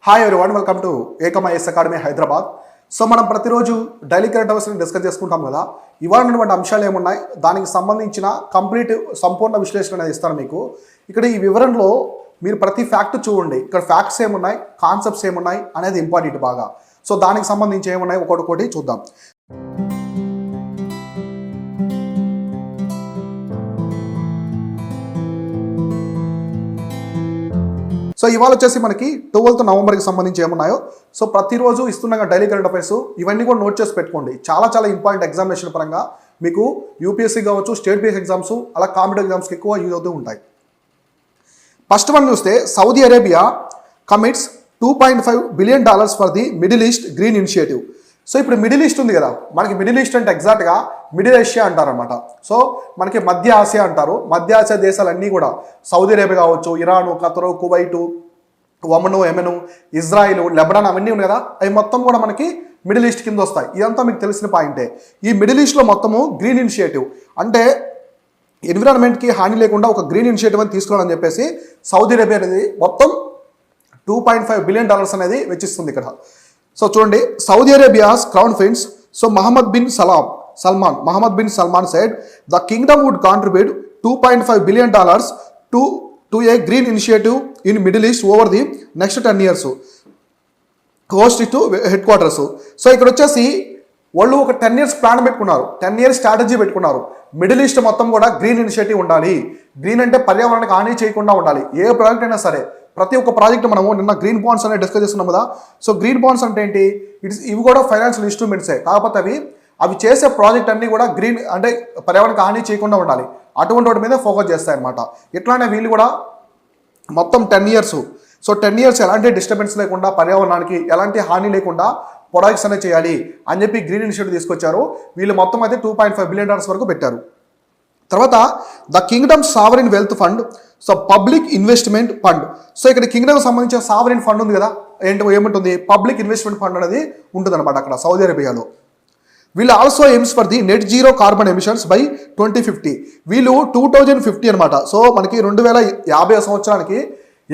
Hi everyone, welcome to Ekam IAS academy Hyderabad. So మనం ప్రతిరోజు daily current అవర్స్ని discuss చేసుకుంటాం కదా. ఇవాళ ఉన్నటువంటి అంశాలు ఏమున్నాయి, దానికి సంబంధించిన సంపూర్ణ విశ్లేషణ అనేది ఇస్తాను మీకు. ఇక్కడ ఈ వివరణలో మీరు ప్రతి ఫ్యాక్ట్ చూడండి. ఇక్కడ ఫ్యాక్ట్స్ ఏమున్నాయి, కాన్సెప్ట్స్ ఏమున్నాయి అనేది ఇంపార్టెంట్ బాగా. సో దానికి సంబంధించి ఏమున్నాయి ఒకటి చూద్దాం. సో ఇవాళ వచ్చేసి మనకి 12th నవంబర్కి సంబంధించి ఏమున్నాయో సో ప్రతిరోజు ఇస్తున్నాగా డైలీ కరెంట్ అఫైర్స్ ఇవన్నీ కూడా నోట్ చేసి పెట్టుకోండి. చాలా ఇంపార్టెంట్ ఎగ్జామినేషన్ పరంగా మీకు యూపీఎస్సీ కావచ్చు, స్టేట్ బేస్ ఎగ్జామ్స్, అలా కాంపిటేటివ్ ఎగ్జామ్స్కి ఎక్కువ యూజ్ అవుతూ ఉంటాయి. ఫస్ట్ వన్ చూస్తే, Saudi Arabia commits $2.5 billion for the middle east green initiative. So ఇప్పుడు మిడిల్ ఈస్ట్ ఉంది కదా, మనకి మిడిల్ ఈస్ట్ అంటే ఎగ్జాక్ట్గా మిడిల్ ఏషియా అంటారనమాట. సో మనకి మధ్య ఆసియా అంటారు. మధ్య ఆసియా దేశాలన్నీ కూడా సౌదీ అరేబియా కావచ్చు, ఇరాను, ఖతరు, కువైటు, ఒమను, యెమెను, ఇజ్రాయిల్, లెబనాన్ అవన్నీ ఉన్నాయి కదా, అవి మొత్తం కూడా మనకి మిడిల్ ఈస్ట్ కింద వస్తాయి. ఇదంతా మీకు తెలిసిన పాయింటే. ఈ మిడిల్ ఈస్ట్లో మొత్తము గ్రీన్ ఇనిషియేటివ్ అంటే ఎన్విరాన్మెంట్కి హాని లేకుండా ఒక గ్రీన్ ఇనిషియేటివ్ అని తీసుకోవాలని చెప్పేసి సౌదీ అరేబియా అనేది మొత్తం $2.5 బిలియన్ అనేది వెచ్చిస్తుంది ఇక్కడ. సో చూడండి, Saudi Arabia's crown prince Mohammed bin Salman said the kingdom would contribute $2.5 billion to a green initiative in Middle East over the next 10 years. Host to headquarters. So ఇక్కడ వచ్చేసి వాళ్ళు ఒక 10 years plan పెట్టుకున్నారు, 10 years strategy పెట్టుకున్నారు. Middle east మొత్తం కూడా green initiative ఉండాలి. Green అంటే పర్యావరణానికి హాని చేయకుండా ఉండాలి. ఏ ప్రాజెక్ట్ అయినా సరే, ప్రతి ఒక్క ప్రాజెక్ట్ మనము నిన్న గ్రీన్ బాండ్స్ అనేది డిస్కస్ చేస్తున్నాం కదా. సో గ్రీన్ బాండ్స్ అంటే ఏంటి, ఇవి కూడా ఫైనాన్షియల్ ఇన్స్ట్రుమెంట్సే, కాకపోతే అవి చేసే ప్రాజెక్ట్ అన్నీ కూడా గ్రీన్ అంటే పర్యావరణానికి హాని చేయకుండా ఉండాలి. అటువంటి వాటి మీద ఫోకస్ చేస్తాయి అనమాట. ఇట్లానే వీళ్ళు కూడా మొత్తం 10 years. సో 10 years ఎలాంటి డిస్టర్బెన్స్ లేకుండా, పర్యావరణానికి ఎలాంటి హాని లేకుండా ప్రొడక్ట్స్ అనేది చేయాలి అని చెప్పి గ్రీన్ ఇనిషియేటివ్ తీసుకొచ్చారు. వీళ్ళు మొత్తం అయితే $2.5 బిలియన్ వరకు పెట్టారు. తర్వాత the Kingdom sovereign wealth fund, so public investment fund. So ఇక్కడ కింగ్డమ్ సంబంధించిన సావరిన్ ఫండ్ ఉంది కదా, ఏముంటుంది, పబ్లిక్ ఇన్వెస్ట్మెంట్ ఫండ్ అనేది ఉంటుంది అనమాట అక్కడ సౌదీ అరేబియాలో. వీళ్ళు also AIIMS for the net zero carbon emissions by 2050. వీళ్ళు 2050 అనమాట. సో మనకి 2050 సంవత్సరానికి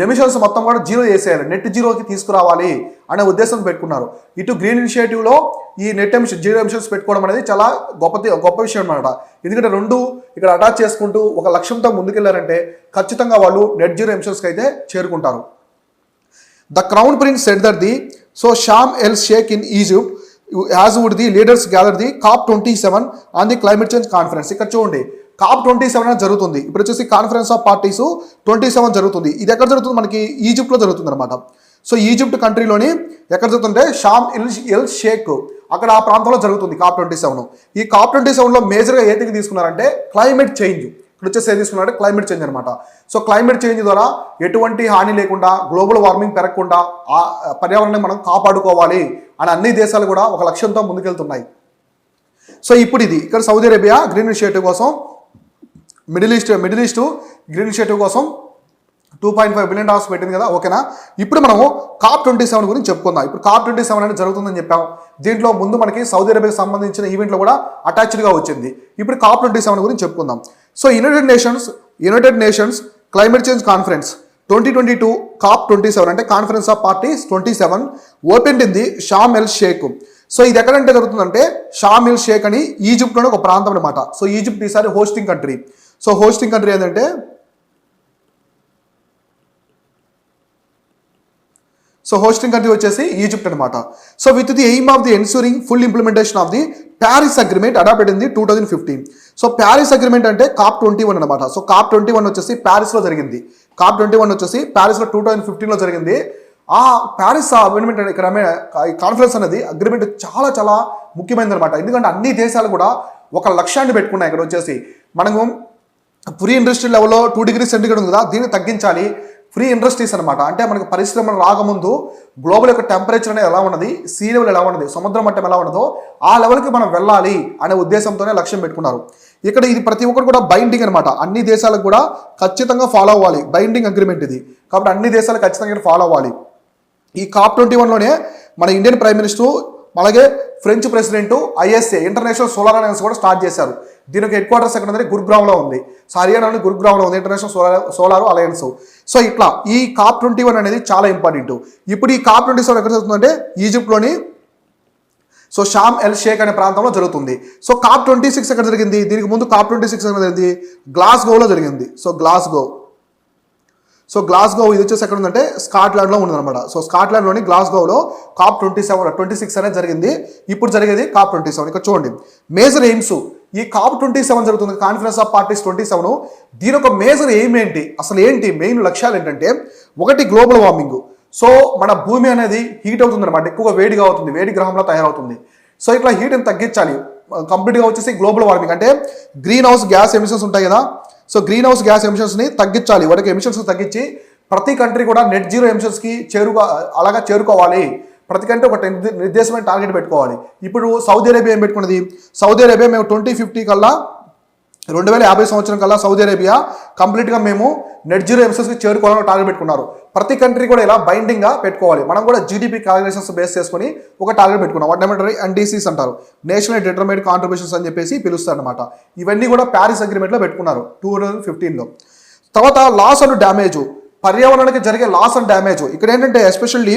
ఎమిషన్స్ మొత్తం కూడా జీరో చేసేయాలి, నెట్ జీరోకి తీసుకురావాలి అనే ఉద్దేశం పెట్టుకున్నారు. ఇటు గ్రీన్ ఇనిషియేటివ్లో ఈ నెట్ జీరో ఎమిషన్స్ పెట్టుకోవడం అనేది చాలా గొప్ప విషయం అనమాట. ఎందుకంటే రెండు ఇక్కడ అటాచ్ చేసుకుంటూ ఒక లక్ష్యంతో ముందుకెళ్లారంటే ఖచ్చితంగా వాళ్ళు నెట్ జీరో ఎమిషన్స్కి అయితే చేరుకుంటారు. The crown prince said that the Sharm El Sheikh in Egypt as would the leaders gather the COP27 on the climate change conference. ఇక్కడ చూడండి, COP27 అనేది జరుగుతుంది. ఇప్పుడు వచ్చేసి కాన్ఫరెన్స్ ఆఫ్ పార్టీస్ 27 జరుగుతుంది. ఇది ఎక్కడ జరుగుతుంది, మనకి ఈజిప్ట్లో జరుగుతుంది అనమాట. సో ఈజిప్ట్ కంట్రీలోని ఎక్కడ జరుగుతుంటే షామ్ ఎల్ షేక్, అక్కడ ఆ ప్రాంతంలో జరుగుతుంది COP27. ఈ COP27లో మేజర్గా ఏటికి తీసుకున్నారంటే క్లైమేట్ చేంజ్. ఇక్కడ వచ్చేసి ఏం తీసుకున్నారంటే క్లైమేట్ చేంజ్ అనమాట. సో క్లైమేట్ చేంజ్ ద్వారా ఎటువంటి హాని లేకుండా, గ్లోబల్ వార్మింగ్ పెరగకుండా పర్యావరణాన్ని మనం కాపాడుకోవాలి అని అన్ని దేశాలు కూడా ఒక లక్ష్యంతో ముందుకెళ్తున్నాయి. సో ఇప్పుడు ఇది ఇక్కడ సౌదీ అరేబియా గ్రీన్ ఇనిషియేటివ్ కోసం, మిడిల్ ఈస్ట్ గ్రీన్ ఇనిషియేటివ్ కోసం $2.5 బిలియన్ పెట్టింది కదా, ఓకేనా. ఇప్పుడు మనము COP27 గురించి చెప్పుకుందాం. ఇప్పుడు COP27 అనేది జరుగుతుందని చెప్పాం. దీంట్లో ముందు మనకి సౌదీ అరేబియాకి సంబంధించిన ఈవెంట్లో కూడా అటాచ్డ్గా వచ్చింది. ఇప్పుడు COP27 గురించి చెప్పుకుందాం. So United Nations climate change conference 2022 COP27 అంటే conference of parties 27 open in the Sharm El Sheikh. సో ఇది ఎక్కడంటే జరుగుతుందంటే షామ్ ఎల్ షేక్ అని ఈజిప్ట్లోనే ఒక ప్రాంతం అనమాట. సో ఈజిప్ట్ ఈసారి hosting country. So hosting country ఏంటంటే హోస్టింగ్ కంట్రీ వచ్చేసి ఈజిప్ట్ అనమాట. So with the aim of the ensuring full implementation of the Paris agreement adopted in the 2015. So Paris agreement అంటే COP21 అనమాట. సో COP21 వచ్చేసి ప్యారిస్లో జరిగింది. COP21 వచ్చేసి ప్యారిస్లో 2015లో జరిగింది. ఆ ప్యారిస్ అగ్రిమెంట్ ఇక్కడ కాన్ఫరెన్స్ అనేది అగ్రిమెంట్ చాలా ముఖ్యమైనది అనమాట. ఎందుకంటే అన్ని దేశాలు కూడా ఒక లక్ష్యాన్ని పెట్టుకున్నాయి. ఇక్కడ వచ్చేసి మనము ప్రీ ఇండస్ట్రియల్ లెవెల్లో 2 degrees సెంటిగ్రేడ్ ఉంది కదా, దీన్ని తగ్గించాలి. ఫ్రీ ఇండస్ట్రీస్ అనమాట. అంటే మనకి పరిశ్రమలు రాకముందు గ్లోబల్ యొక్క టెంపరేచర్ అనేది ఎలా ఉన్నది, సీ లెవెల్ ఎలా ఉన్నది, సముద్ర మట్టం ఎలా ఉన్నదో ఆ లెవెల్కి మనం వెళ్ళాలి అనే ఉద్దేశంతోనే లక్ష్యం పెట్టుకున్నారు. ఇక్కడ ఇది ప్రతి ఒక్కరు కూడా బైండింగ్ అనమాట. అన్ని దేశాలకు కూడా ఖచ్చితంగా ఫాలో అవ్వాలి. బైండింగ్ అగ్రిమెంట్ ఇది, కాబట్టి అన్ని దేశాలు ఖచ్చితంగా ఫాలో అవ్వాలి. ఈ COP21లోనే మన ఇండియన్ ప్రైమ్ మినిస్టర్ అలాగే French president ISA international solar alliance కూడా స్టార్ట్ చేశారు. దీనికి హెడ్ క్వార్టర్స్ ఎక్కడ ఉంది? గురుగ్రామ్లో ఉంది. సో హర్యానాలోని గురుగ్రామ్లో ఉంది ఇంటర్నేషనల్ సోలార్ అలయన్స్. సో ఇట్లా ఈ COP21 అనేది చాలా ఇంపార్టెంట్. ఇప్పుడు ఈ COP27 ఎక్కడ జరుగుతుందంటే ఈజిప్ట్లోని సో షామ్ ఎల్ షేక్ అనే ప్రాంతంలో జరుగుతుంది. సో COP26 ఎక్కడ జరిగింది? దీనికి ముందు COP26 ఎక్కడ జరిగింది? గ్లాస్గోలో జరిగింది. సో గ్లాస్గో ఇది వచ్చేసి ఎక్కడ ఉందంటే స్కాట్లాండ్లో ఉందన్నమాట. సో స్కాట్లాండ్లోని గ్లాస్గోలో COP26 అనేది జరిగింది. ఇప్పుడు జరిగేది COP27. ఇక్కడ చూడండి మేజర్ ఎయిమ్స్. ఈ COP27 జరుగుతుంది, కాన్ఫరెన్స్ ఆఫ్ పార్టీస్ 27. దీని ఒక మేజర్ ఎయిమ్ ఏంటి, అసలు ఏంటి మెయిన్ లక్ష్యాలు ఏంటంటే, ఒకటి గ్లోబల్ వార్మింగ్. సో మన భూమి అనేది హీట్ అవుతుంది అనమాట, ఎక్కువగా వేడిగా అవుతుంది, వేడి గ్రహంలో తయారవుతుంది. సో ఇట్లా హీట్ని తగ్గించాలి కంప్లీట్గా. వచ్చేసి గ్లోబల్ వార్మింగ్ అంటే గ్రీన్ హౌస్ గ్యాస్ ఎమిషన్స్ ఉంటాయి కదా. సో గ్రీన్ హౌస్ గ్యాస్ ఎమిషన్స్ని తగ్గించాలి, వాటికి ఎమిషన్స్ తగ్గించి ప్రతి కంట్రీ కూడా నెట్ జీరో ఎమిషన్స్కి చేరుకోవాలి. ప్రతి కంట్రీ ఒక నిర్దేశమైన టార్గెట్ పెట్టుకోవాలి. ఇప్పుడు సౌదీ అరేబియా ఏం పెట్టుకున్నది? సౌదీ అరేబియా మేము 2050 కల్లా 2050 సంవత్సరం కల్లా సౌదీ అరేబియా కంప్లీట్గా మేము నెట్ జీరో ఎమిషన్స్కి చేరుకోవాలని టార్గెట్ పెట్టుకున్నారు. ప్రతి కంట్రీ కూడా ఇలా బైండింగ్గా పెట్టుకోవాలి. మనం కూడా జీడీపీ క్యాలిక్యులేషన్స్ బేస్ చేసుకుని ఒక టార్గెట్ పెట్టుకున్నాం. వాటి ఏమంటారు? NDCs అంటారు, నేషనల్ డిటర్మైన్డ్ కాంట్రిబ్యూషన్స్ అని చెప్పేసి పిలుస్తారు అనమాట. ఇవన్నీ కూడా ప్యారిస్ అగ్రిమెంట్లో పెట్టుకున్నారు 2015లో. తర్వాత లాస్ అండ్ డ్యామేజ్, పర్యావరణానికి జరిగే లాస్ అండ్ డ్యామేజ్. ఇక్కడ ఏంటంటే ఎస్పెషల్లీ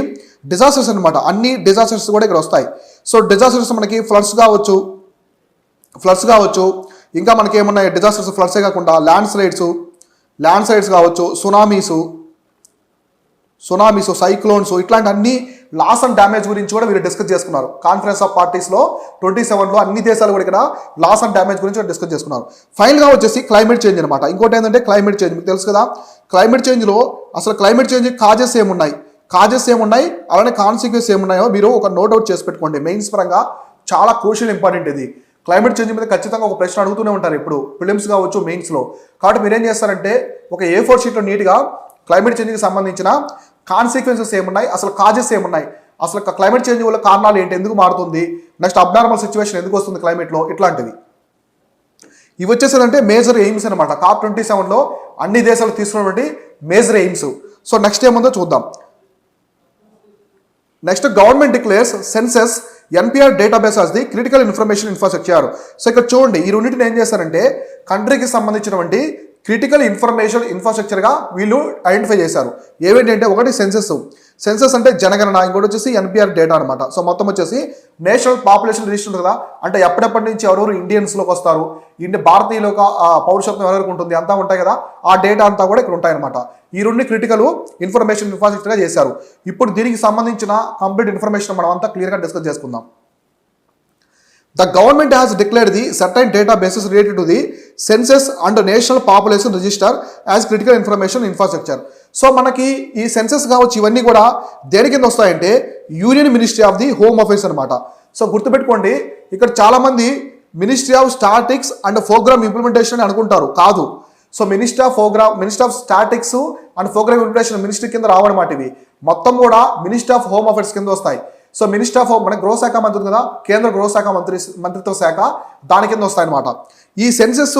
డిజాస్టర్స్ అనమాట. అన్ని డిజాస్టర్స్ కూడా ఇక్కడ వస్తాయి. సో డిజాస్టర్స్ మనకి ఫ్లడ్స్ కావచ్చు, ఇంకా మనకి ఏమన్నాయి డిజాస్టర్స్? ఫ్లడ్సే కాకుండా ల్యాండ్ స్లైడ్స్ కావచ్చు, సునామీస్, సైక్లోన్స్, ఇట్లాంటి అన్ని లాస్ అండ్ డ్యామేజ్ గురించి కూడా వీళ్ళు డిస్కస్ చేసుకున్నారు. కాన్ఫరెన్స్ ఆఫ్ పార్టీస్లో 27లో అన్ని దేశాలు కూడా ఇక్కడ లాస్ అండ్ డ్యామేజ్ గురించి డిస్కస్ చేసుకున్నారు. ఫైనల్గా వచ్చేసి క్లైమేట్ చేంజ్ అనమాట. ఇంకోటి ఏంటంటే క్లైమేట్ చేంజ్, మీకు తెలుసు కదా. క్లైమేట్ చేంజ్లో అసలు క్లైమేట్ చేంజ్ కాజెస్ ఏమున్నాయి, అలానే కాన్సిక్వెన్స్ ఏమున్నాయో మీరు ఒక నోట్ అవుట్ చేసి పెట్టుకోండి. మెయిన్స్ పరంగా చాలా క్రూషియల్ ఇంపార్టెంట్ ఇది. క్లైమేట్ చేంజ్ మీద ఖచ్చితంగా ఒక ప్రశ్న అడుగుతూనే ఉంటారు ఇప్పుడు, ప్రిలిమ్స్ కావచ్చు, మెయిన్స్లో. కాబట్టి మీరు ఏం చేస్తారంటే ఒక A4 షీట్లో నీట్గా క్లైమేట్ చేంజ్కి సంబంధించిన కాన్సిక్వెన్సెస్ ఏమున్నాయి, అసలు కాజెస్ ఏమున్నాయి, అసలు క్లైమేట్ చేంజ్ వల్ల కారణాలు ఏంటి, ఎందుకు మారుతుంది, నెక్స్ట్ అబ్నార్మల్ సిచ్యువేషన్ ఎందుకు వస్తుంది క్లైమేట్లో, ఇట్లాంటివి. ఇవి వచ్చేసేదంటే మేజర్ ఎయిమ్స్ అనమాట. COP27లో అన్ని దేశాలు తీసుకున్నటువంటి మేజర్ ఎయిమ్స్. సో నెక్స్ట్ ఏముందో చూద్దాం. Next government declares census NPR database as the critical information infrastructure. So ఇక్కడ చూడండి ఈ రెండింటిని ఏం చేస్తారంటే కంట్రీకి సంబంధించినటువంటి క్రిటికల్ ఇన్ఫర్మేషన్ ఇన్ఫ్రాస్ట్రక్చర్గా వీళ్ళు ఐడెంటిఫై చేశారు. ఏవేంటంటే ఒకటి సెన్సెస్ అంటే జనగణన, ఇంకోటి వచ్చేసి NPR డేటా అనమాట. సో మొత్తం వచ్చేసి నేషనల్ పాపులేషన్ రిజిస్టర్ ఉంటుంది కదా, అంటే ఎప్పటి నుంచి ఎవరెవరు ఇండియన్స్లోకి వస్తారు, భారతీయుల పౌరసత్వం ఎవరికి ఉంటుంది అంతా ఉంటాయి కదా, ఆ డేటా అంతా కూడా ఇక్కడ ఉంటాయన్నమాట. ఈ రెండు క్రిటికల్ ఇన్ఫర్మేషన్ ఇన్ఫ్రాస్ట్రక్చర్గా చేశారు. ఇప్పుడు దీనికి సంబంధించిన కంప్లీట్ ఇన్ఫర్మేషన్ మనం అంతా క్లియర్గా డిస్కస్ చేసుకుందాం. The government has declared the certain databases related to the census and national population register as critical information infrastructure. So మనకి ఈ సెన్సెస్ కావచ్చు ఇవన్నీ కూడా దేని కింద వస్తాయంటే union ministry of the home affairs అనమాట. సో గుర్తుపెట్టుకోండి, ఇక్కడ చాలామంది ministry of statics and programme implementation అని అనుకుంటారు, కాదు. So ministry of statics and programme implementation ministry కింద రావడం ఇవి మొత్తం కూడా మినిస్ట్రీ ఆఫ్ హోమ్ అఫైర్స్ కింద వస్తాయి. సో మినిస్ట్రీ ఆఫ్ హోమ్, మన గృహశాఖ మంత్రి కదా, కేంద్ర గృహశాఖ మంత్రిత్వ శాఖ, దాని కింద వస్తాయన్నమాట. ఈ సెన్సెస్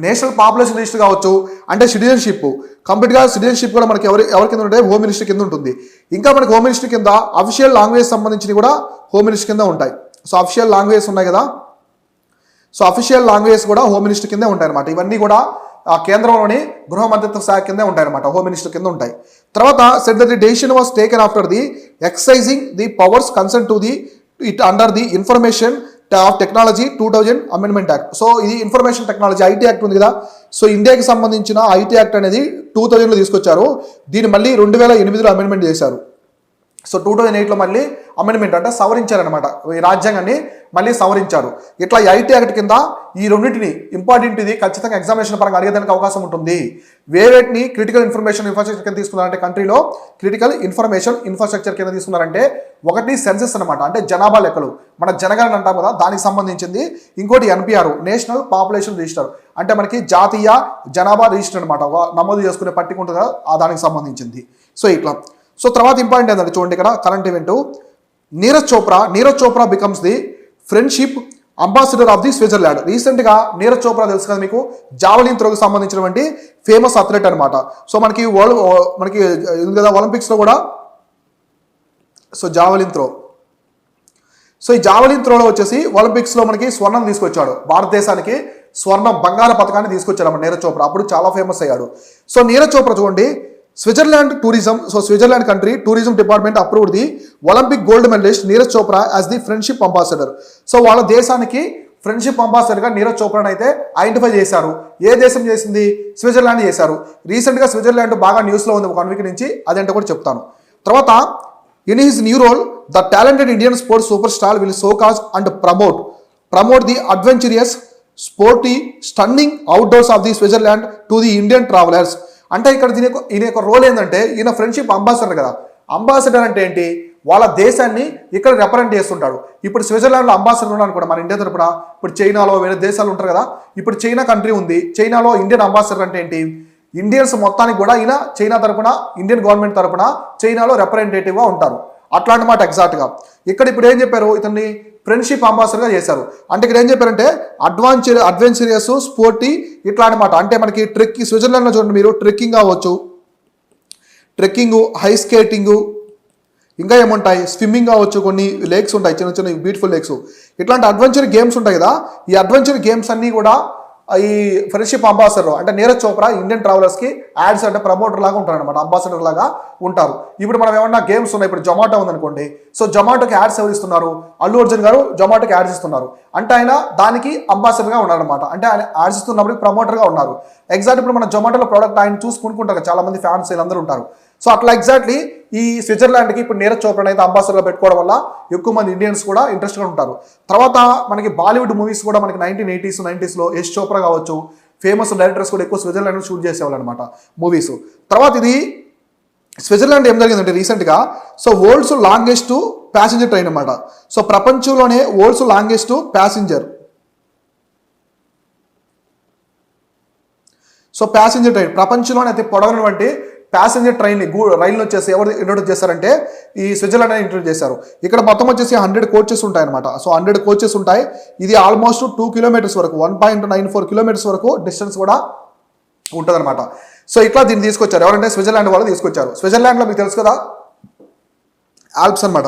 నేషనల్ పాపులేషన్ రిజిస్టర్ కావచ్చు, అంటే సిటిజన్షిప్, కంప్లీట్గా సిటిజన్షిప్ కూడా మనకి ఎవరి కింద ఉంటే హోమ్ మినిస్ట్రీ కింద ఉంటుంది. ఇంకా మనకి హోమ్ మినిస్ట్రీ కింద అఫీషియల్ లాంగ్వేజ్ సంబంధించినవి కూడా హోమ్ మినిస్ట్రీ కింద ఉంటాయి. సో అఫీషియల్ లాంగ్వేజ్ ఉన్నాయి కదా, సో అఫీషియల్ లాంగ్వేజ్ కూడా హోమ్ మినిస్ట్రీ కిందే ఉంటాయి అనమాట. ఇవన్నీ కూడా కేంద్రంలోని గృహ మంత్రిత్వ శాఖ కిందే ఉంటాయన్నమాట, హోమ్ మినిస్టర్ కింద ఉంటాయి. తర్వాత set that the decision was taken after the excising the powers concern to the it under the information of technology 2000 amendment act. So ఇది ఇన్ఫర్మేషన్ టెక్నాలజీ IT యాక్ట్ ఉంది కదా, సో ఇండియాకి సంబంధించిన IT యాక్ట్ అనేది 2000లో తీసుకొచ్చారు. దీన్ని మళ్ళీ 2008లో అమెండ్మెంట్ చేశారు. సో 2008లో మళ్ళీ అమెండ్మెంట్ అంటే సవరించారనమాట, ఈ రాజ్యాంగాన్ని మళ్ళీ సవరించారు. ఇట్లా IT యాక్ట్ కింద ఈ రెండింటిని ఇంపార్టెంట్, ఇది ఖచ్చితంగా ఎగ్జామినేషన్ పరంగా అడిగేదానికి అవకాశం ఉంటుంది. వేరేటిని క్రిటికల్ ఇన్ఫర్మేషన్ ఇన్ఫ్రాస్ట్రక్చర్ కింద తీసుకున్నారంటే కంట్రీలో క్రిటికల్ ఇన్ఫర్మేషన్ ఇన్ఫ్రాస్ట్రక్చర్ కింద తీసుకున్నారంటే ఒకటి సెన్సెస్ అనమాట, అంటే జనాభా లెక్కలు, మన జనగణన అంటాం కదా, దానికి సంబంధించింది. ఇంకోటి NPR నేషనల్ పాపులేషన్ రిజిస్టర్, అంటే మనకి జాతీయ జనాభా రిజిస్టర్ అనమాట, నమోదు చేసుకునే పట్టిక ఉంటుంది కదా, దానికి సంబంధించింది. సో ఇట్లా. సో తర్వాత ఇంపార్టెంట్ ఏంటంటే చూడండి ఇక్కడ current event, Neeraj Chopra becomes the friendship ambassador of the Switzerland. రీసెంట్గా నీరజ్ చోప్రా తెలుసు కదా మీకు, జావలిన్ త్రోకి సంబంధించినటువంటి ఫేమస్ అథ్లెట్ అనమాట. సో మనకి ఉంది కదా ఒలింపిక్స్లో కూడా, సో జావలిన్ త్రో సో ఈ జావలిన్ త్రోలో వచ్చేసి ఒలింపిక్స్లో మనకి స్వర్ణం తీసుకొచ్చాడు, భారతదేశానికి స్వర్ణం బంగారు పథకాన్ని తీసుకొచ్చాడు మన నీరజ్ చోప్రా. అప్పుడు చాలా ఫేమస్ అయ్యాడు. సో నీరజ్ చోప్రా చూడండి, Switzerland tourism, so Switzerland country tourism department approved the Olympic gold medallist Neeraj Chopra as the friendship ambassador. So వాళ్ళ దేశానికి ఫ్రెండ్షిప్ అంబాసిడర్గా నీరజ్ చోప్రాని అయితే ఐడెంటిఫై చేశారు. ఏ దేశం చేసింది? స్విట్జర్లాండ్ చేశారు. రీసెంట్గా స్విట్జర్లాండ్ బాగా న్యూస్లో ఉంది 1 వీక్ నుంచి, అదేంటో కూడా చెప్తాను. తర్వాత in his new role the talented Indian sports super star will showcase and promote the adventurous sporty stunning outdoors of the Switzerland to the Indian travellers. అంటే ఇక్కడ ఈయన యొక్క రోల్ ఏంటంటే ఈయన ఫ్రెండ్షిప్ అంబాసిడర్ కదా. అంబాసిడర్ అంటే ఏంటి? వాళ్ళ దేశాన్ని ఇక్కడ రిప్రజెంట్ చేస్తుంటాడు. ఇప్పుడు స్విట్జర్లాండ్లో అంబాసిడర్ ఉన్నాడు కూడా మన ఇండియా తరపున. ఇప్పుడు చైనాలో వేరే దేశాలు ఉంటారు కదా, ఇప్పుడు చైనా కంట్రీ ఉంది, చైనాలో ఇండియన్ అంబాసిడర్ అంటే ఏంటి? ఇండియన్స్ మొత్తానికి కూడా ఈయన చైనా తరపున, ఇండియన్ గవర్నమెంట్ తరపున చైనాలో రిప్రజెంటేటివ్గా ఉంటారు. అట్లాంటి మాట ఎగ్జాక్ట్గా ఇక్కడ ఇప్పుడు ఏం చెప్పారు? ఇతన్ని ఫ్రెండ్షిప్ అంబాసిడర్గా చేశారు. అంటే ఇక్కడ ఏం చెప్పారంటే అడ్వెంచరియస్ స్పోర్టీ ఇట్లాంటి మాట. అంటే మనకి స్విట్జర్లాండ్లో చూడండి మీరు, ట్రెక్కింగ్ కావచ్చు, ట్రెక్కింగ్, హై స్కేటింగ్, ఇంకా ఏముంటాయి, స్విమ్మింగ్ కావచ్చు, కొన్ని లేక్స్ ఉంటాయి, చిన్న చిన్న బ్యూటిఫుల్ లేక్స్, ఇట్లాంటి అడ్వెంచర్ గేమ్స్ ఉంటాయి కదా. ఈ అడ్వెంచర్ గేమ్స్ అన్నీ కూడా ఈ ఫ్రెండ్షిప్ అంబాసిడర్ అంటే నీరజ్ చోప్రా ఇండియన్ ట్రావెలర్స్కి యాడ్స్ అంటే ప్రమోటర్ లాగా ఉంటారు అనమాట, అంబాసిడర్ లాగా ఉంటారు. ఇప్పుడు మనం ఏమన్నా గేమ్స్ ఉన్నాయి, ఇప్పుడు జొమాటో ఉందనుకోండి, సో జొమాటోకి యాడ్స్ ఎవరు ఇస్తున్నారు? అల్లు అర్జున్ గారు జొమాటోకి యాడ్స్ ఇస్తున్నారు. అంటే ఆయన దానికి అంబాసిడర్గా ఉన్నారనమాట. అంటే ఆయన యాడ్స్ ఇస్తున్నప్పుడు ప్రమోటర్గా ఉన్నారు. ఎగ్జాక్ట్ ఇప్పుడు మన జొమాటోలో ప్రోడక్ట్ ఆయన చూసి కొనుక్కుంటారు చాలా మంది ఫ్యాన్స్ వీళ్ళందరూ ఉంటారు. సో అట్లా ఎగ్జాక్ట్లీ ఈ స్విట్జర్లాండ్కి ఇప్పుడు నీరజ్ చోప్రాని అయితే అంబాసిడర్గా పెట్టుకోవడం వల్ల ఎక్కువ మంది ఇండియన్స్ కూడా ఇంట్రెస్ట్గా ఉంటారు. తర్వాత మనకి బాలీవుడ్ మూవీస్ కూడా మనకి 1980s 90sలో యశ్ చోప్రా కావచ్చు, ఫేమస్ డైరెక్టర్స్ కూడా ఎక్కువ స్విట్జర్లాండ్లో షూట్ చేసేవాళ్ళు అనమాట మూవీస్. తర్వాత ఇది స్విట్జర్లాండ్ ఏం జరిగిందంటే రీసెంట్గా, so world's longest passenger train అనమాట. సో ప్రపంచంలోనే వరల్డ్స్ లాంగెస్ట్ ప్యాసింజర్ ట్రైన్, ప్రపంచంలోనే అతి పొడవైనటువంటి ప్యాసింజర్ రైలు వచ్చేసి ఎవరు ఇంట్రొడ్యూస్ చేశారంటే ఈ స్విట్జర్లాండ్ అని ఇంట్రొడ్యూస్ చేశారు. ఇక్కడ మొత్తం వచ్చేసి 100 కోచెస్ ఉంటాయి అనమాట. సో 100 కోచెస్ ఉంటాయి. ఇది ఆల్మోస్ట్ 2 కిలోమీటర్స్ వరకు, 1.94 కిలోమీటర్స్ వరకు డిస్టెన్స్ కూడా ఉంటుంది అనమాట. సో ఇట్లా దీన్ని తీసుకొచ్చారు. ఎవరంటే స్విట్జర్లాండ్ వాళ్ళు తీసుకొచ్చారు. స్విట్జర్లాండ్లో మీకు తెలుసు కదా ఆల్ప్స్ అనమాట.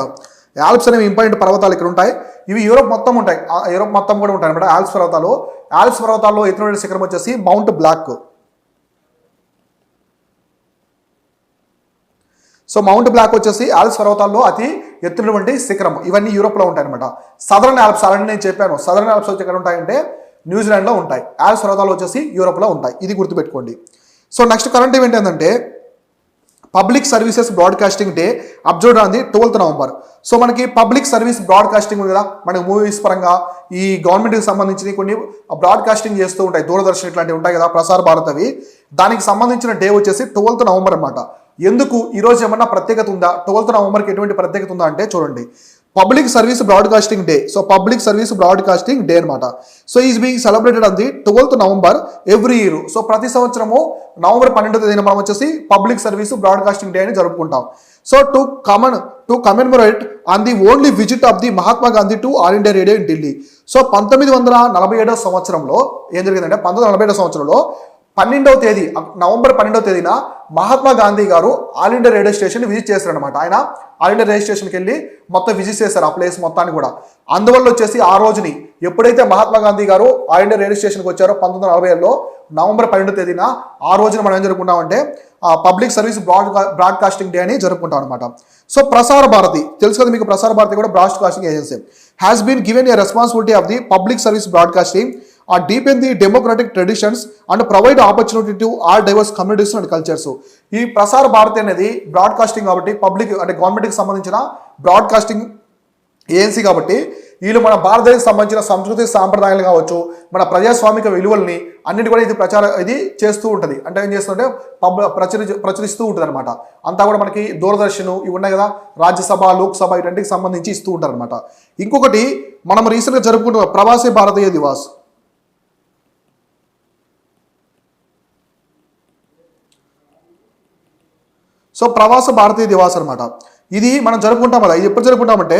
ఆల్ప్స్ అనేవి ఇంపార్టెంట్ పర్వతాలు ఇక్కడ ఉంటాయి. ఇవి యూరోప్ మొత్తం ఉంటాయి, యూరోప్ మొత్తం కూడా ఉంటాయి అనమాట ఆల్ప్స్ పర్వతాలు. ఆల్ప్స్ పర్వతాల్లో ఎత్తున శిఖరం వచ్చేసి mount black. So mount black వచ్చేసి ఆల్ప్స్ పర్వతాల్లో అతి ఎత్తునటువంటి శిఖరం. ఇవన్నీ యూరోప్లో ఉంటాయి అనమాట. సదరన్ ఆల్ప్స్ ఆల్రెడీ నేను చెప్పాను, సదరన్ ఆల్ప్స్ వచ్చి ఎక్కడ ఉంటాయంటే న్యూజిలాండ్లో ఉంటాయి. ఆల్ప్స్ పర్వతాలు వచ్చేసి యూరోప్లో ఉంటాయి. ఇది గుర్తుపెట్టుకోండి. సో నెక్స్ట్ కరెంట్ ఈవెంట్ ఏంటంటే public services broadcasting day observed on the 12th November. So మనకి పబ్లిక్ సర్వీస్ బ్రాడ్కాస్టింగ్ ఉంది కదా, మనకి మూవీస్ పరంగా ఈ గవర్నమెంట్కి సంబంధించి కొన్ని బ్రాడ్కాస్టింగ్ చేస్తూ ఉంటాయి, దూరదర్శన్ ఇట్లాంటివి ఉంటాయి కదా, ప్రసార భారత్ అవి. దానికి సంబంధించిన డే వచ్చేసి 12th November అనమాట. ఎందుకు ఈరోజు ఏమన్నా ప్రత్యేకత ఉందా? 12th Novemberకి ఎటువంటి ప్రత్యేకత ఉందా అంటే చూడండి, public service broadcasting day. So public service broadcasting day అనమాట. So is being celebrated on the 12th November every year. So ప్రతి సంవత్సరము నవంబర్ 12వ తేదీన మనం వచ్చేసి పబ్లిక్ సర్వీస్ బ్రాడ్కాస్టింగ్ డే అని జరుపుకుంటాం. So to commemorate on the only visit of the Mahatma Gandhi to All India Radio in Delhi. So 1947 సంవత్సరంలో ఏం జరిగిందంటే 1947 సంవత్సరంలో నవంబర్ 12వ తేదీన మహాత్మా గాంధీ గారు all India radio station visit చేశారనమాట. ఆయన ఆల్ ఇండియా రేడియో స్టేషన్కి వెళ్ళి మొత్తం విజిట్ చేశారు ఆ ప్లేస్ మొత్తాన్ని కూడా. అందువల్ల వచ్చేసి ఆ రోజుని ఎప్పుడైతే మహాత్మా గాంధీ గారు ఆల్ ఇండియా రేడియో స్టేషన్కి వచ్చారో 1947లో నవంబర్ 12వ తేదీన ఆ రోజున మనం ఏం జరుపుకుంటామంటే పబ్లిక్ సర్వీస్ బ్రాడ్కాస్టింగ్ డే అని జరుపుకుంటాం అనమాట. సో ప్రసార భారతి తెలుసు కదా మీకు, ప్రసార భారతి కూడా broadcasting agency has been given a responsibility of the public service broadcasting deepen the democratic traditions and provide opportunity to all diverse communities and cultures. ఈ ప్రసార భారతి అనేది బ్రాడ్కాస్టింగ్ కాబట్టి పబ్లిక్ అంటే గవర్నమెంట్కి సంబంధించిన బ్రాడ్కాస్టింగ్ ఏజెన్సీ కాబట్టి వీళ్ళు మన భారతదేశానికి సంబంధించిన సంస్కృతి సాంప్రదాయాలు కావచ్చు, మన ప్రజాస్వామిక విలువల్ని అన్నిటి కూడా ఇది చేస్తూ ఉంటుంది. అంటే ఏం చేస్తుంటే ప్రచురిస్తూ ఉంటుంది అనమాట. అంతా కూడా మనకి దూరదర్శన్ ఇవి ఉన్నాయి కదా, రాజ్యసభ లోక్సభ ఇటువంటికి సంబంధించి ఇస్తూ ఉంటారు అనమాట. ఇంకొకటి మనం రీసెంట్గా జరుపుకుంటున్న ప్రవాసీ భారతీయ దివాస్. సో ప్రవాస భారతీయ దివాస్ అనమాట. ఇది మనం జరుపుకుంటాం కదా, ఇది ఎప్పుడు జరుపుకుంటామంటే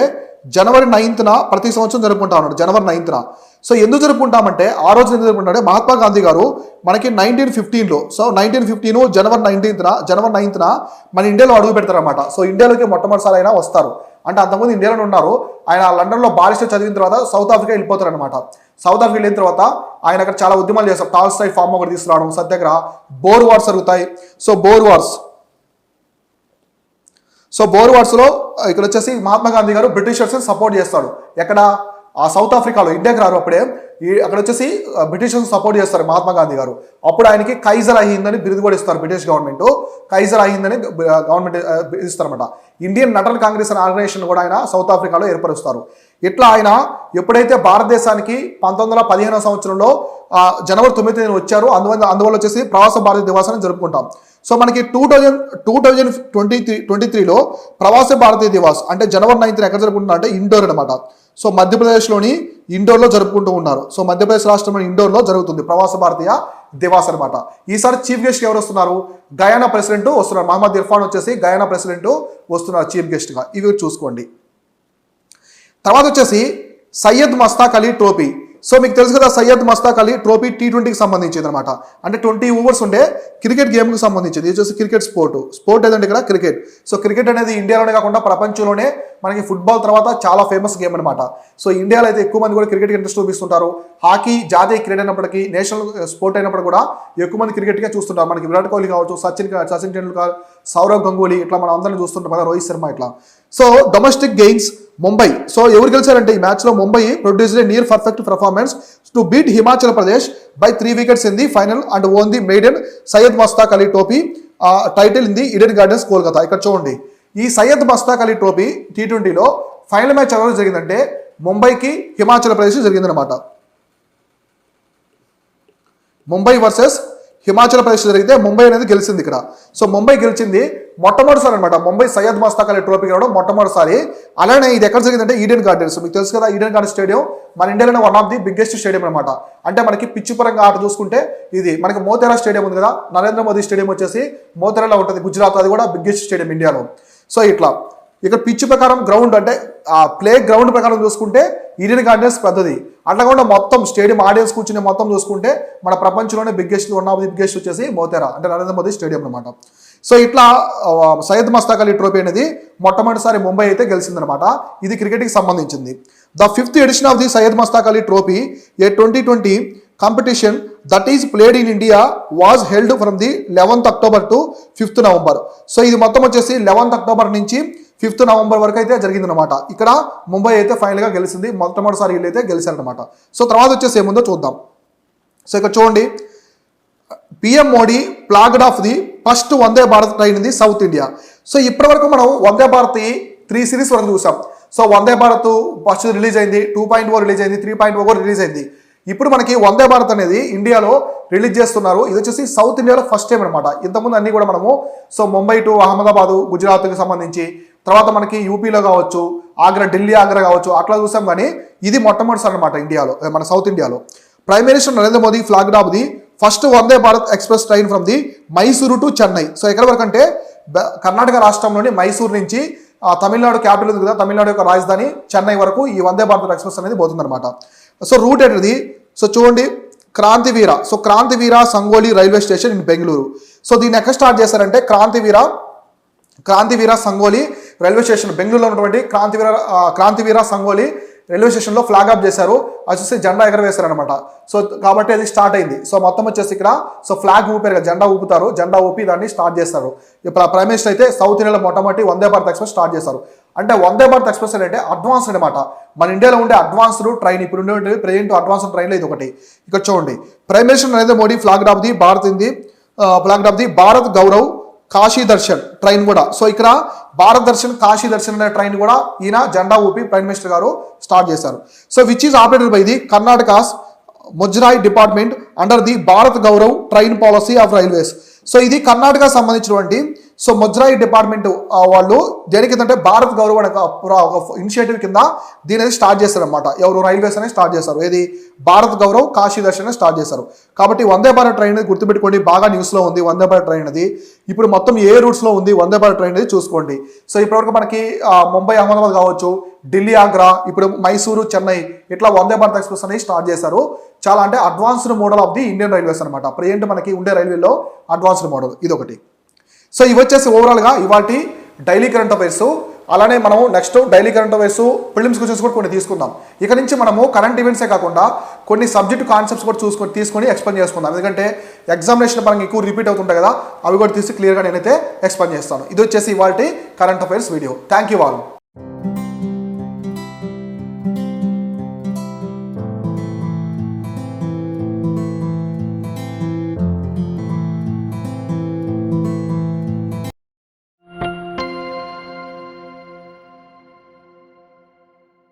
January 9th ప్రతి సంవత్సరం జరుపుకుంటాం అన్నాడు, January 9th. సో ఎందుకు జరుపుకుంటామంటే ఆ రోజు ఎందుకు జరుపుకుంటామంటే మహాత్మా గాంధీ గారు మనకి 1915లో, సో 1915 January 9th మన ఇండియాలో అడుగు పెడతారనమాట. సో ఇండియాలోకి మొట్టమొదటిసారి అయినా వస్తారు. అంటే అంతకుముందు ఇండియాలో ఉన్నారు. ఆయన లండన్లో బారిస్టర్ చదివిన తర్వాత సౌత్ ఆఫ్రికా వెళ్ళిపోతారు అనమాట. సౌత్ ఆఫ్రికా వెళ్ళిన తర్వాత ఆయన అక్కడ చాలా ఉద్యమాలు చేస్తారు. టాల్స్టాయ్ ఫార్మ్ ఒకటి తీసుకురావడం, సత్యాగ్రహ, బోర్ వార్స్ జరుగుతాయి. సో బోర్ వార్స్లో ఇక్కడ వచ్చేసి మహాత్మా గాంధీ గారు బ్రిటిషర్స్ని సపోర్ట్ చేస్తాడు. ఎక్కడ? ఆ సౌత్ ఆఫ్రికాలో, ఇండియాకి రారు అప్పుడే. అక్కడ వచ్చేసి బ్రిటిషర్స్ సపోర్ట్ చేస్తారు మహాత్మా గాంధీ గారు. అప్పుడు ఆయనకి కైజర్ అహింద్ అని బిరుదు కూడా ఇస్తారు బ్రిటిష్ గవర్నమెంట్. కైజర్ అహింద్ అని గవర్నమెంట్ ఇస్తారన్నమాట. ఇండియన్ నటన్ కాంగ్రెస్ అనే ఆర్గనైజేషన్ కూడా ఆయన సౌత్ ఆఫ్రికాలో ఏర్పరుస్తారు. ఇట్లా ఆయన ఎప్పుడైతే భారతదేశానికి 1915 సంవత్సరంలో జనవరి 9 వచ్చారో అందువల్ల వచ్చేసి ప్రవాస భారతీయ దివాసాన్ని జరుపుకుంటాం. సో మనకి 2023లో ప్రవాస భారతీయ దివాస్ అంటే జనవరి 9 ఎక్కడ జరుపుకుంటున్నా అంటే ఇండోర్ అనమాట. సో మధ్యప్రదేశ్లోని ఇండోర్లో జరుపుకుంటూ ఉన్నారు. సో మధ్యప్రదేశ్ రాష్ట్రంలోని ఇండోర్లో జరుగుతుంది ప్రవాస భారతీయ దివాస్ అనమాట. ఈసారి చీఫ్ గెస్ట్ ఎవరు వస్తున్నారు? గయానా ప్రెసిడెంట్ వస్తున్నారు. మహమ్మద్ ఇర్ఫాన్ వచ్చేసి గయానా ప్రెసిడెంట్ వస్తున్నారు చీఫ్ గెస్ట్గా. ఇవి చూసుకోండి. తర్వాత వచ్చేసి సయ్యద్ మస్తాక్ అలీ ట్రోఫీ. సో మీకు తెలుసు కదా, సయ్యద్ మస్తాక్ అలీ ట్రోఫీ T20కి సంబంధించింది అనమాట. అంటే 20 ఓవర్స్ ఉండే క్రికెట్ గేమ్కి సంబంధించింది. ఇది వచ్చేసి క్రికెట్ స్పోర్ట్ ఏదంటే ఇక్కడ క్రికెట్. సో క్రికెట్ అనేది ఇండియాలోనే కాకుండా ప్రపంచంలోనే మనకి ఫుట్బాల్ తర్వాత చాలా ఫేమస్ గేమ్ అనమాట. సో ఇండియాలో అయితే ఎక్కువ మంది కూడా క్రికెట్కి ఇంట్రెస్ట్ చూపిస్తుంటారు. హాకీ జాతీయ క్రీడ అయినప్పటికీ, నేషనల్ స్పోర్ట్ అయినప్పుడు కూడా ఎక్కువ మంది క్రికెట్గా చూస్తుంటారు. మనకి విరాట్ కోహ్లీ కావచ్చు, సచిన్ టెండూల్కర్, సౌరవ్ గంగూలీ, ఇట్లా మనం అందరిని చూస్తుంటాం కదా, రోహిత్ శర్మ ఇట్లా. So domestic gains Mumbai. So ఎవరు గెలిచారంటే ఈ మ్యాచ్లో Mumbai produced a near perfect performance to beat Himachal Pradesh by 3 wickets in the final and won the maiden Syed Mushtaq Ali trophy title in the Eden Gardens Kolkata. ఇక్కడ చూడండి, ఈ సయ్యద్ మస్తాక్ అలీ ట్రోఫీ T20లో ఫైనల్ మ్యాచ్ ఎవరు జరిగిందంటే ముంబైకి హిమాచల్ ప్రదేశ్ జరిగిందనమాట. ముంబై వర్సెస్ హిమాచల్ ప్రదేశ్ జరిగితే ముంబై అనేది గెలిచింది ఇక్కడ. సో ముంబై గెలిచింది మొట్టమొదటిసారి అనమాట. ముంబై సయ్యద్ మస్తాక్ అలీ ట్రోఫీ గెలవడం మొట్టమొదటిసారి. అలానే ఇది ఎక్కడ జరిగిందంటే ఈడెన్ గార్డెన్స్. మీకు తెలుసు కదా, ఈడెన్ గార్డెన్స్ స్టేడియం మన ఇండియాలోనే one of the biggest stadium అనమాట. అంటే మనకి పిచ్చి పరంగా ఆట చూసుకుంటే ఇది మనకి మోతేరా స్టేడియం ఉంది కదా, నరేంద్ర మోదీ స్టేడియం వచ్చేసి మోతేరాలో ఉంటుంది గుజరాత్. అది కూడా బిగ్గెస్ట్ స్టేడియం ఇండియాలో. సో ఇట్లా ఇక్కడ పిచ్ ప్రకారం గ్రౌండ్ అంటే ఆ ప్లే గ్రౌండ్ ప్రకారం చూసుకుంటే ఈడెన్ గార్డెన్స్ పెద్దది. అట్లా కూడా మొత్తం స్టేడియం ఆడియన్స్ కూర్చుని మొత్తం చూసుకుంటే మన ప్రపంచంలోనే biggest one of the biggest వచ్చేసి మోతేరా అంటే నరేంద్ర మోదీ స్టేడియం అనమాట. సో ఇట్లా సయ్యద్ మస్తాక్ అలీ ట్రోఫీ అనేది మొట్టమొదటిసారి ముంబై అయితే గెలిచిందనమాట. ఇది క్రికెట్కి సంబంధించింది. The 5th edition of the Syed Mushtaq Ali trophy a 2020 competition that is played in India was held from the 11th October to 5th November. So ఇది మొత్తం వచ్చేసి 11th October నుంచి 5th November వరకు అయితే జరిగిందనమాట. ఇక్కడ ముంబై అయితే ఫైనల్గా గెలిచింది. మొట్టమొదటిసారి వీళ్ళు అయితే గెలిచారనమాట. సో తర్వాత వచ్చేసి ఏముందో చూద్దాం. సో ఇక్కడ చూడండి, PM Modi flagged off the first Vande Bharat train in the south India. So ఇప్పటి వరకు మనం వందే భారత్ 3 సిరీస్ వరకు చూసాం. So Vande Bharat first release అయింది, 2.0 రిలీజ్ అయింది, 3.0 రిలీజ్ అయింది. ఇప్పుడు మనకి వందే భారత్ అనేది ఇండియాలో రిలీజ్ చేస్తున్నారు. ఇది వచ్చేసి సౌత్ ఇండియాలో ఫస్ట్ టైం అనమాట. ఇంతకుముందు అన్ని కూడా మనము సో ముంబై టు అహ్మదాబాదు గుజరాత్కి సంబంధించి, తర్వాత మనకి యూపీలో కావచ్చు, ఆగ్రా, ఢిల్లీ ఆగ్రా కావచ్చు, అట్లా చూసాం. కానీ ఇది మొట్టమొదటిసారి అనమాట ఇండియాలో, మన సౌత్ ఇండియాలో. Prime minister Narendra Modi flagged off the first Vande Bharat express train from the Mysuru to Chennai. So ఎక్కడి వరకు అంటే కర్ణాటక రాష్ట్రంలోని మైసూరు నుంచి తమిళనాడు క్యాపిటల్ ఉంది కదా, తమిళనాడు యొక్క రాజధాని చెన్నై వరకు ఈ వందే భారత్ ఎక్స్ప్రెస్ అనేది పోతుందన్నమాట. సో రూట్ ఏంటిది? సో చూడండి, Krantiveera. So Krantiveera Sangolli railway station in Bengaluru. So దీన్ని ఎక్కడ స్టార్ట్ చేశారంటే క్రాంతివీర సంగోలి రైల్వే స్టేషన్, బెంగళూరులో ఉన్నటువంటి క్రాంతివీర సంగోలి రైల్వే స్టేషన్లో ఫ్లాగ్ ఆఫ్ చేశారు. వచ్చేసి జెండా ఎగరవేశారు అనమాట. సో కాబట్టి అది స్టార్ట్ అయింది. సో మొత్తం వచ్చేసి ఇక్కడ సో ఫ్లాగ్ ఊపారు కదా, జెండా ఊపుతారు, జెండా ఊపి దాన్ని స్టార్ట్ చేస్తారు. ఇప్పుడు ప్రైమ్ మినిస్టర్ అయితే సౌత్ ఇండియాలో మొట్టమొదటి వందే భారత్ ఎక్స్ప్రెస్ స్టార్ట్ చేశారు. అంటే వందే భారత్ ఎక్స్ప్రెస్ అంటే అడ్వాన్స్డ్ అనమాట. మన ఇండియాలో ఉండే అడ్వాన్స్డ్ ట్రైన్, ఇప్పుడు ఉండే ప్రెజెంట్ అడ్వాన్స్డ్ ట్రైన్లో ఇది ఒకటి. ఇక్కడ చూడండి, prime minister Narendra Modi flag of the Bharat Gaurav Kashi Darshan train కూడా. సో ఇక్కడ భారత్ దర్శన్, కాశీ దర్శన్ అనే ట్రైన్ కూడా ఈయన జెండా ఊపి ప్రైమ్ మినిస్టర్ గారు స్టార్ట్ చేశారు. So which is operated by the Karnataka's Muzrai department under the Bharat Gaurav train policy of railways. So ఇది కర్ణాటక సంబంధించినటువంటి సో ముజ్రాయ్ డిపార్ట్మెంట్ వాళ్ళు దేనికి ఏంటంటే భారత్ గౌరవ్ అనే ఒక ఇనిషియేటివ్ కింద దీని అనేది స్టార్ట్ చేశారనమాట. ఎవరు? రైల్వేస్ అనేది స్టార్ట్ చేశారు. ఏది? భారత్ గౌరవ్ కాశీ దర్శన్ స్టార్ట్ చేశారు. కాబట్టి వందే భారత్ ట్రైన్ అనేది గుర్తుపెట్టుకోండి, బాగా న్యూస్లో ఉంది వందే భారత్ ట్రైన్ అది. ఇప్పుడు మొత్తం ఏ రూట్స్లో ఉంది వందే భారత్ ట్రైన్ అనేది చూసుకోండి. సో ఇప్పటివరకు మనకి ముంబై అహ్మదాబాద్ కావచ్చు, ఢిల్లీ ఆగ్రా, ఇప్పుడు మైసూరు చెన్నై, ఇట్లా వందే భారత్ ఎక్స్ప్రెస్ అనేది స్టార్ట్ చేశారు. చాలా అంటే advanced model of the Indian railways అనమాట. ప్రజెంట్ మనకి ఉండే రైల్వేలో అడ్వాన్స్డ్ మోడల్ ఇదొకటి. సో ఇవి వచ్చేసి ఓవరాల్గా ఇవాటి డైలీ కరెంట్ అఫైర్స్. అలానే మనం next daily current affairs prelims questions కూడా కొన్ని తీసుకుందాం. ఇక నుంచి మనము కరెంట్ ఈవెంట్సే కాకుండా కొన్ని సబ్జెక్ట్ కాన్సెప్ట్స్ కూడా తీసుకొని ఎక్స్ప్లెయిన్ చేసుకుందాం. ఎందుకంటే ఎగ్జామినేషన్ పరంగా ఎక్కువ రిపీట్ అవుతుంటాయి కదా, అవి కూడా తీసి క్లియర్గా నేనైతే ఎక్స్ప్లెయిన్ చేస్తాను. ఇది వచ్చేసి ఇవాల్టి current affairs video. Thank you all.